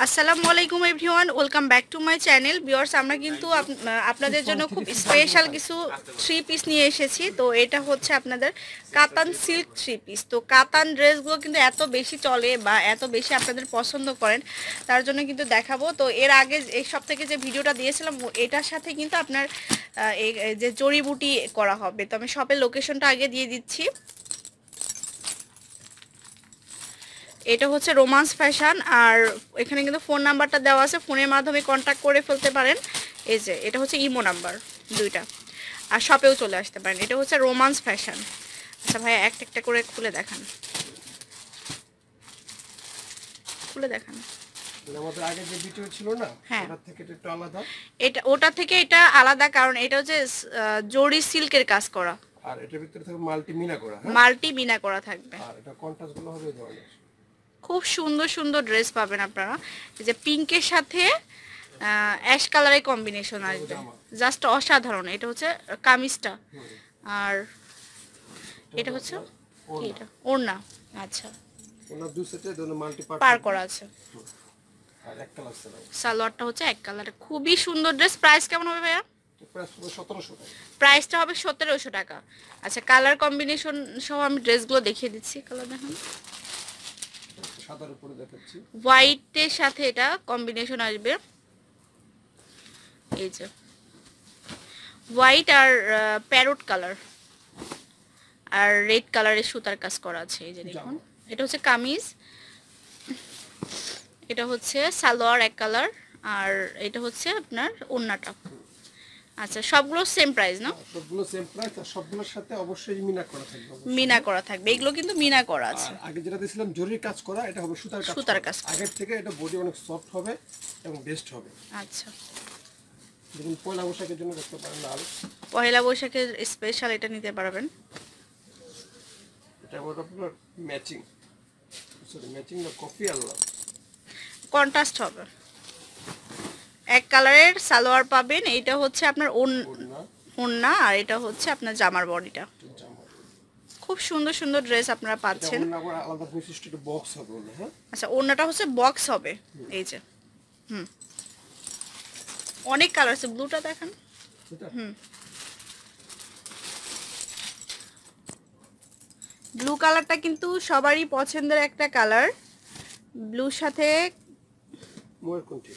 আসসালামু আলাইকুম everyone, welcome back to my channel. Viewers, আমরা কিন্তু আপনাদের জন্য খুব স্পেশাল কিছু থ্রি পিস নিয়ে এসেছি। তো এটা হচ্ছে আপনাদের কাতান সিল্ক থ্রি পিস। তো কাতান ড্রেসগুলো কিন্তু এত বেশি চলে বা এত বেশি আপনাদের পছন্দ করেন, তার জন্য কিন্তু দেখাবো। তো এর আগে এই সব থেকে যে ভিডিওটা দিয়েছিলাম এটার সাথে কিন্তু আপনার এই যে জড়িবুটি করা হবে। তো আমি শপের লোকেশনটা আগে দিয়ে দিচ্ছি। এটা হচ্ছে রোমান্স ফ্যাশন, আর এখানে কিন্তু ফোন নাম্বারটা দেওয়া আছে, ফোনের মাধ্যমে কন্ট্যাক্ট করে ফেলতে পারেন। এই যে এটা হচ্ছে ইমো নাম্বার দুইটা, আর শপেও চলে আসতে পারেন। এটা হচ্ছে রোমান্স ফ্যাশন। আচ্ছা ভাই, একটা একটা করে খুলে দেখান, খুলে দেখান। আমাদের আগে যে ভিডিও ছিল না, হ্যাঁ, ওটার থেকে এটা একটু আলাদা। এটা ওটা থেকে এটা আলাদা, কারণ এটা হচ্ছে জরি সিল্কের কাজ করা, আর এটার ভিতরে থাকবে মাল্টি মিনা করা। হ্যাঁ, মাল্টি বিনা করা থাকবে। আর এটা কন্ট্রাস্ট গুলো হবে এই ধরনের। খুব সুন্দর সুন্দর ড্রেস পাবেন আপনারা। এই যে পিঙ্কের সাথে অ্যাশ কালারের কম্বিনেশন আসবে, জাস্ট অসাধারণ। এটা হচ্ছে কামিজটা, আর এটা হচ্ছে কি, এটা ওড়না। আচ্ছা, ওনার দুই সেটে দুটো মাল্টি পার করা আছে। আর এক কালার সালোয়ার। সালোয়ারটা হচ্ছে এক কালারে, খুবই সুন্দর ড্রেস। প্রাইস কেমন হবে ভাইয়া? প্রাইস হবে 1700 টাকা। প্রাইসটা হবে 1700 টাকা। আচ্ছা, কালার কম্বিনেশন সহ আমি ড্রেসগুলো দেখিয়ে দিচ্ছি। কালার দেখুন, সাদার উপরে দেখাচ্ছি। হোয়াইটের সাথে এটা কম্বিনেশন আসবে। এই যে হোয়াইট আর প্যারোট কালার আর রেড কালারের সুতার কাজ করা আছে। এই যে দেখুন, এটা হচ্ছে কামিজ, এটা হচ্ছে সালোয়ার এক কালার, আর এটা হচ্ছে আপনার ওড়নাটা। আচ্ছা, সবগুলো সেম প্রাইস না? সবগুলো সেম প্রাইস, আর সবগুলোর সাথে অবশ্যই মিনা করা থাকবে। মিনা করা থাকবে, এগুলো কিন্তু মিনা করা আছে। আর আগে যেটা দিয়েছিলাম জরির কাজ করা, এটা হবে সুতার কাজ। সুতার কাজ। আগের থেকে এটা বডি অনেক সফট হবে এবং বেস্ট হবে। আচ্ছা, দেখুন পয়লা বৈশাখের জন্য দেখতে পারেন লাল। পয়লা বৈশাখের স্পেশাল এটা নিতে পারবেন। এটা আবার আপনার ম্যাচিং, সরি ম্যাচিং না, কফি আর লাল কন্ট্রাস্ট হবে। এক কালারের সালোয়ার পাবেন, এটা হচ্ছে আপনার ওড়না। ওড়না, আর এটা হচ্ছে আপনার জামার বডিটা। জামা। খুব সুন্দর সুন্দর ড্রেস আপনারা এটা পাচ্ছেন। ওড়না আবার আলাদা বৈশিষ্ট্য, একটা বক্স হবে ওড়না। হ্যাঁ, আচ্ছা, ওড়নাটা হচ্ছে বক্স হবে। এই যে অনেক কালার আছে, ব্লুটা দেখেন। এটা ব্লু কালারটা কিন্তু সবারই পছন্দের একটা কালার। ব্লুর সাথে ময়ূরকণ্ঠী।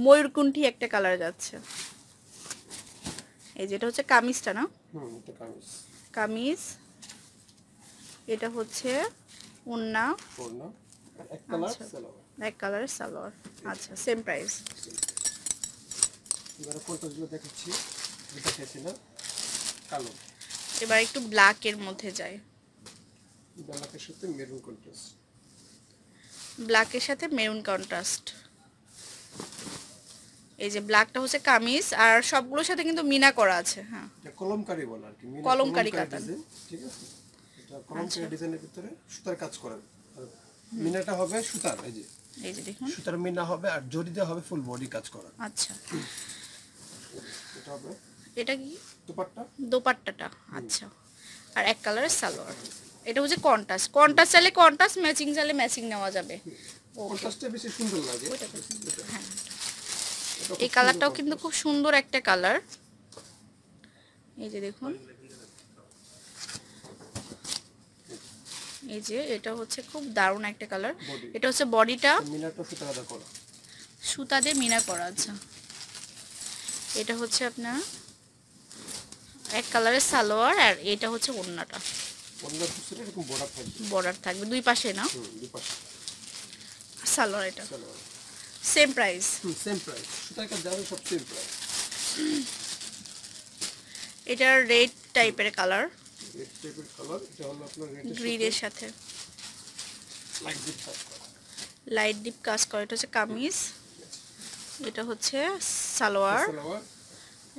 ময়ূরকুণ্ঠী একটা কালার যাচ্ছে। এই যেটা হচ্ছে কামিজটা না? এটা কামিজ। কামিজ, এটা হচ্ছে ওড়না। ওড়না আর এক কালার আচ্ছা, সালোয়ার। এক কালারের সালোয়ার। আচ্ছা, সেম প্রাইস। এবারে কন্ট্রাস্টগুলো দেখাচ্ছি। এটা খেয়েছিলাম কালো, এবার একটু ব্ল্যাকের মধ্যে যাই। ব্ল্যাকের সাথে মেরুন কন্ট্রাস্ট। ব্ল্যাকের সাথে মেরুন কন্ট্রাস্ট। এই যে ব্ল্যাকটা হচ্ছে কামিজ, আর সবগুলোর সাথে কিন্তু মিনা করা আছে। হ্যাঁ, এটা কলমকারি বলা আর কি, কলমকারি কাতান। ডিজাইন, ঠিক আছে। এটা কলমকারি ডিজাইনের ভিতরে সুতার কাজ করা। আর মিনাটা হবে সুতার, এই যে এই যে দেখুন। সুতার মিনা হবে, আর জরি দিয়ে হবে ফুল বডি কাজ করা। আচ্ছা, এটা হবে এটা কি? দুপাট্টা। দোপাট্টাটা। আচ্ছা, আর এক কালারের সালোয়ার। এটা হচ্ছে কন্ট্রাস্ট। কন্ট্রাস্ট চাইলে কন্ট্রাস্ট, ম্যাচিং চাইলে ম্যাচিং নেওয়া যাবে। কন্ট্রাস্টটা বেশি সুন্দর লাগে। হ্যাঁ, এটা এই কালারটাও কিন্তু খুব সুন্দর একটা কালার। এই যে দেখুন, এই যে এটা হচ্ছে খুব দারুণ একটা কালার। এটা হচ্ছে বডিটা, মিনাটা সুতা আদা করা। সুতা দিয়ে মিনা করা আছে। এটা হচ্ছে আপনার এক কালারের সালোয়ার, আর এটা হচ্ছে ওড়নাটা। ওড়নার পিছনে এরকম বর্ডার থাকবে। বর্ডার থাকবে দুই পাশে না? দুই পাশে সালোয়ার এটা salwar. Same price. Same price, সুতার কাজ যাবে সব সেম প্রাইস। এটা রেড টাইপের কালার, রেড টাইপের কালার। এটা হলো আপনার রেড গ্রিনের সাথে লাইট ডিপ কাজ করা। লাইট ডিপ কাজ করা। এটা হচ্ছে কামিজ, এটা হচ্ছে সালোয়ার, সালোয়ার।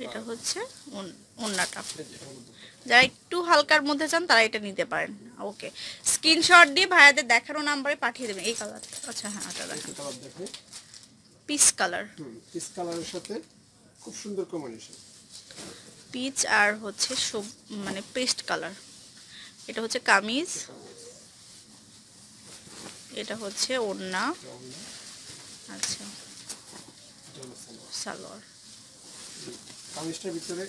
এটা হচ্ছে ওড়নাটা। এই যে হলুদ। যারা একটু হালকার মধ্যে চান তারা এটা নিতে পারেন। ওকে, স্ক্রিনশট দিয়ে ভাইয়াদের দেখানো নাম্বারে পাঠিয়ে দেবেন। এই কালার, আচ্ছা হ্যাঁ, এটা দেখেন, কালার দেখে পিচ কালার। পিস কালারের সাথে খুব সুন্দর কম্বিনেশন। পিচ আর হচ্ছে মানে পেস্ট কালার। এটা হচ্ছে কামিজ, এটা হচ্ছে ওড়না। আচ্ছা, এটা হলো সালোয়ার। সালোয়ার কামিজটার ভিতরে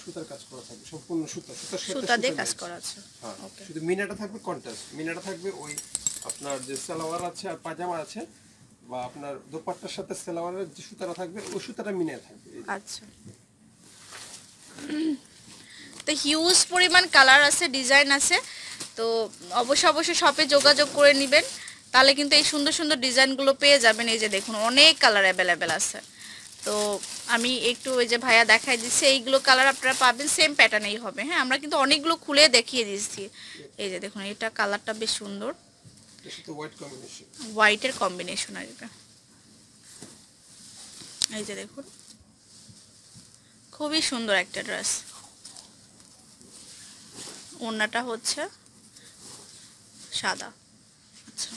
সুতার কাজ করা থাকবে, সম্পূর্ণ সুতা, সুতার সাথে সুতা দিয়ে সুতা কাজ ম্যাচ। করা আছে। হ্যাঁ, ওকে, শুধু মিনাটা থাকবে কন্ট্রাস্ট, মিনাটা থাকবে ওই আপনার যে সালোয়ার আছে আর পাজামা আছে বা আপনার দোপাট্টার সাথে সালোয়ারের যে সুতাটা থাকবে ওই সুতাটা মিনে থাকবে। আচ্ছা। তো হিউজ পরিমাণ কালার আছে, ডিজাইন আছে, তো অবশ্যই শপে যোগাযোগ করে নেবেন, তাহলে কিন্তু এই সুন্দর সুন্দর ডিজাইনগুলো পেয়ে যাবেন। এই যে দেখুন অনেক কালার অ্যাভেলেবেল আছে। তো আমি একটু ওই যে ভাইয়া দেখাই দিচ্ছি, এইগুলো কালার আপনারা পাবেন সেম প্যাটার্নেই হবে। হ্যাঁ, আমরা কিন্তু অনেকগুলো খুলে দেখিয়ে দিচ্ছি। এই যে দেখুন এটা কালারটা বেশ সুন্দর, এর সাথে হোয়াইট কম্বিনেশন, হোয়াইটের কম্বিনেশন আর এটা। এই যে দেখুন খুবই সুন্দর একটা ড্রেস। ওড়নাটা হচ্ছে সাদা। আচ্ছা,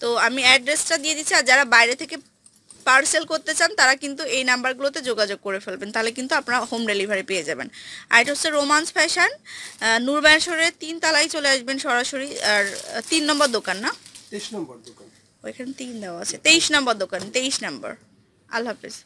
তো আমি অ্যাড্রেসটা দিয়ে দিচ্ছি, আর যারা বাইরে থেকে পার্সেল করতে চান তারা কিন্তু এই নাম্বারগুলোতে যোগাযোগ করে ফেলবেন, তাহলে কিন্তু আপনারা হোম ডেলিভারি পেয়ে যাবেন। আর এটা হচ্ছে রোমান্স ফ্যাশন, নূরবায়াসরের 3 তলায় চলে আসবেন সরাসরি। আর 3 নম্বর দোকান না, 23 নম্বর দোকান, ওইখানে 3 দেওয়া আছে, 23 নম্বর দোকান, 23 নম্বর। আল্লাহ হাফেজ।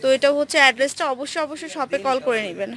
তো এটা হচ্ছে অ্যাড্রেসটা, অবশ্যই শপে কল করে নেবেন।